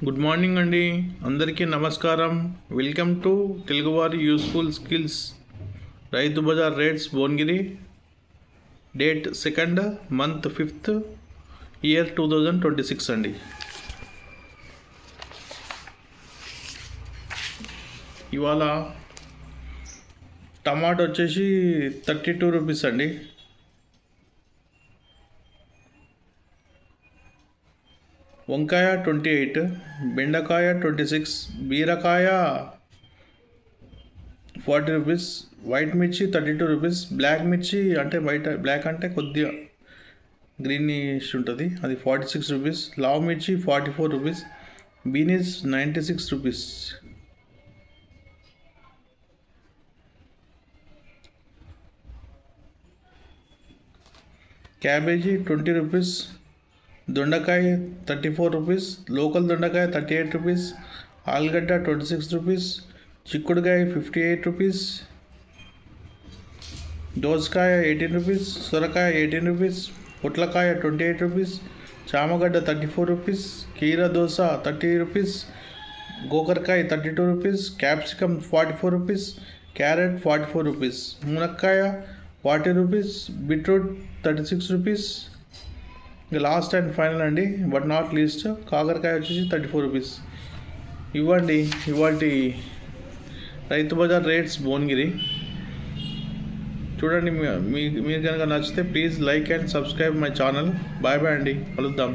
Good morning అండి. అందరికీ నమస్కారం. వెల్కమ్ టు తెలుగువారి యూస్ఫుల్ స్కిల్స్. రైతు బజార్ rates Bhuvanagiri. Date 2nd month 5th year 2026 అండి. ఇవాళ టమాటో వచ్చేసి 32 రూపీస్ అండి. వంకాయ 28, బెండకాయ 26, బీరకాయ 40 రూపీస్, వైట్ మిర్చి 32 రూపీస్, బ్లాక్ మిర్చి అంటే బ్లాక్ అంటే కొద్దిగా గ్రీనిష్ ఉంటుంది, అది 46 రూపీస్, లావ్ మిర్చి 44 rupees, beans 96 rupees. Cabbage 20 rupees, దొండకాయ 34 రూపీస్, లోకల్ దొండకాయ 38 రూపీస్, ఆలుగడ్డ 26 రూపీస్, చిక్కుడుకాయ 58 రూపీస్, దోసకాయ 18 రూపీస్, సొరకాయ 18 రూపీస్, పొట్లకాయ 28 రూపీస్, చామగడ్డ 34 రూపీస్, కీర దోస 30 రూపీస్, గోకరకాయ 32 rupees, capsicum 44 rupees, carrot 44 rupees, మునక్కాయ 40 రూపీస్, బీట్రూట్ 36 రూపీస్. ఇంకా లాస్ట్ అండ్ ఫైనల్ అండి, బట్ నాట్ లీస్ట్, కాకరకాయ వచ్చేసి 34 రూపీస్. ఇవ్వండి ఇవాటి రైతు బజార్ రేట్స్ భువనగిరి. చూడండి, మీరు కనుక నచ్చితే please like and subscribe my channel. Bye bye అండి, కలుద్దాం.